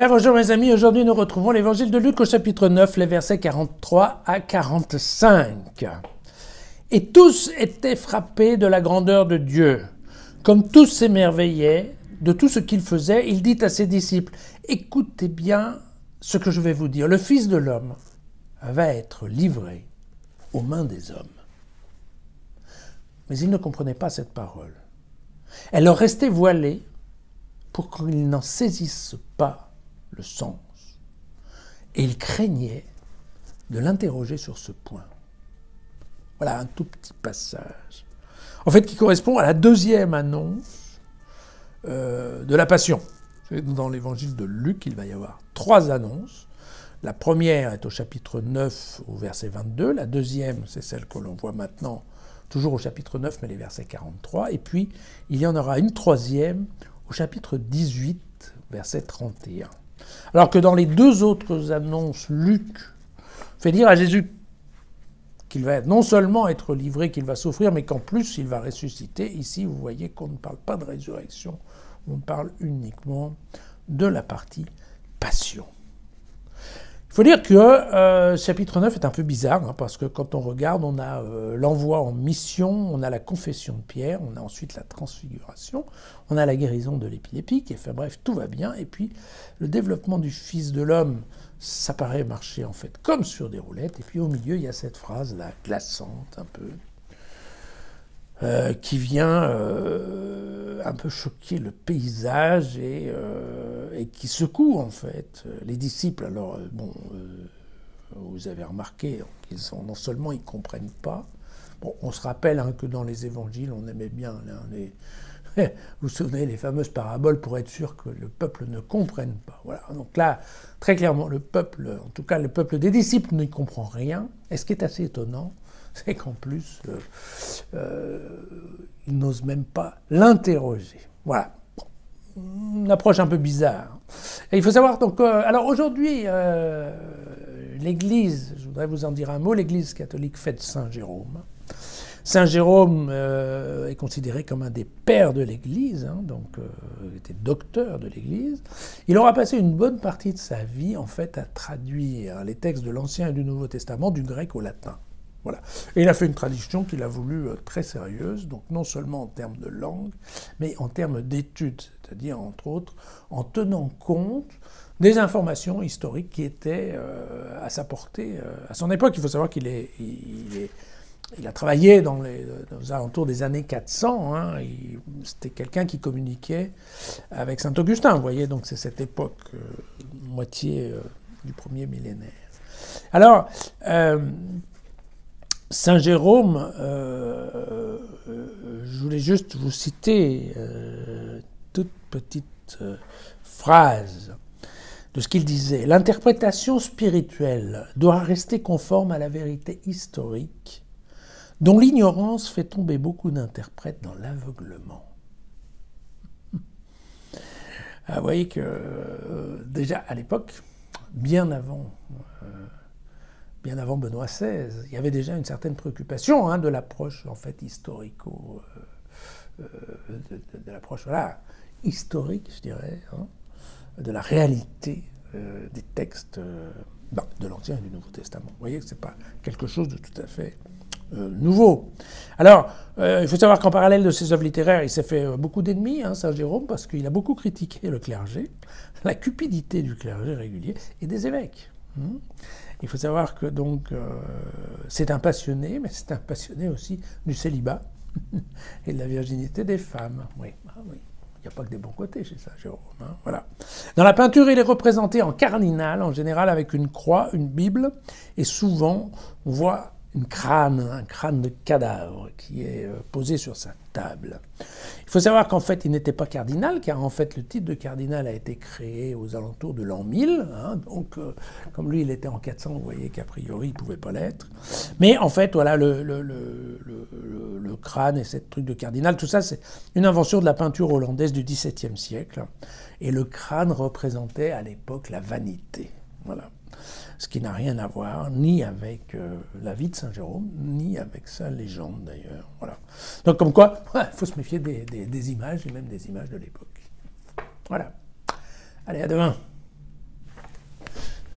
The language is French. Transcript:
Bonjour mes amis, aujourd'hui nous retrouvons l'évangile de Luc au chapitre 9, les versets 43 à 45. Et tous étaient frappés de la grandeur de Dieu. Comme tous s'émerveillaient de tout ce qu'il faisait, il dit à ses disciples, « Écoutez bien ce que je vais vous dire. Le Fils de l'homme va être livré aux mains des hommes. » Mais ils ne comprenaient pas cette parole. Elle leur restait voilée pour qu'ils n'en saisissent pas le sens. Et il craignait de l'interroger sur ce point. Voilà un tout petit passage, en fait, qui correspond à la deuxième annonce de la Passion. Dans l'évangile de Luc, il va y avoir 3 annonces. La première est au chapitre 9, au verset 22. La deuxième, c'est celle que l'on voit maintenant, toujours au chapitre 9, mais les versets 43. Et puis, il y en aura une troisième au chapitre 18, verset 31. Alors que dans les 2 autres annonces, Luc fait dire à Jésus qu'il va non seulement être livré, qu'il va souffrir, mais qu'en plus il va ressusciter. Ici, vous voyez qu'on ne parle pas de résurrection, on parle uniquement de la partie passion. Il faut dire que chapitre 9 est un peu bizarre, parce que quand on regarde, on a l'envoi en mission, on a la confession de Pierre, on a ensuite la transfiguration, on a la guérison de l'épileptique, et enfin bref, tout va bien. Et puis le développement du Fils de l'homme, ça paraît marcher en fait comme sur des roulettes. Et puis au milieu, il y a cette phrase-là, glaçante un peu, qui vient un peu choquer le paysage et qui secoue en fait les disciples. Alors vous avez remarqué qu'ils sont non seulement ils comprennent pas. Bon, on se rappelle que dans les évangiles, on aimait bien vous vous souvenez les fameuses paraboles pour être sûr que le peuple ne comprenne pas. Voilà. Donc là, très clairement, le peuple, en tout cas le peuple des disciples, n'y comprend rien. Et ce qui est assez étonnant, c'est qu'en plus, ils n'osent même pas l'interroger. Voilà. Une approche un peu bizarre. Et il faut savoir, donc, alors aujourd'hui, l'Église, je voudrais vous en dire un mot, l'Église catholique fête Saint Jérôme. Saint Jérôme est considéré comme un des pères de l'Église, donc il était docteur de l'Église. Il aura passé une bonne partie de sa vie, en fait, à traduire les textes de l'Ancien et du Nouveau Testament du grec au latin. Voilà. Et il a fait une traduction qu'il a voulu très sérieuse, donc non seulement en termes de langue, mais en termes d'études, c'est-à-dire, entre autres, en tenant compte des informations historiques qui étaient à sa portée à son époque. Il faut savoir qu'il il a travaillé aux alentours des années 400. C'était quelqu'un qui communiquait avec saint Augustin, vous voyez, donc c'est cette époque, moitié du premier millénaire. Alors, Saint Jérôme, je voulais juste vous citer toute petite phrase de ce qu'il disait. « L'interprétation spirituelle doit rester conforme à la vérité historique, dont l'ignorance fait tomber beaucoup d'interprètes dans l'aveuglement. » Vous voyez que déjà à l'époque, bien avant Benoît XVI, il y avait déjà une certaine préoccupation de l'approche en fait de l'approche historique, je dirais, de la réalité des textes de l'Ancien et du Nouveau Testament. Vous voyez que c'est pas quelque chose de tout à fait nouveau. Alors, il faut savoir qu'en parallèle de ses œuvres littéraires, il s'est fait beaucoup d'ennemis, Saint Jérôme, parce qu'il a beaucoup critiqué le clergé, la cupidité du clergé régulier et des évêques. Il faut savoir que donc c'est un passionné, mais c'est un passionné aussi du célibat et de la virginité des femmes. Oui, oui. Il n'y a pas que des bons côtés chez Saint Jérôme. Voilà. Dans la peinture, il est représenté en cardinal, en général avec une croix, une Bible, et souvent on voit un crâne de cadavre qui est posé sur sa table. Il faut savoir qu'en fait, il n'était pas cardinal, car en fait, le titre de cardinal a été créé aux alentours de l'an 1000. Donc, comme lui, il était en 400, vous voyez qu'a priori, il ne pouvait pas l'être. Mais en fait, voilà, le crâne et cette truc de cardinal, tout ça, c'est une invention de la peinture hollandaise du XVIIe siècle. Et le crâne représentait à l'époque la vanité. Voilà. Ce qui n'a rien à voir ni avec la vie de Saint Jérôme, ni avec sa légende d'ailleurs. Voilà. Donc comme quoi, il faut se méfier des images, et même des images de l'époque. Voilà. Allez, à demain.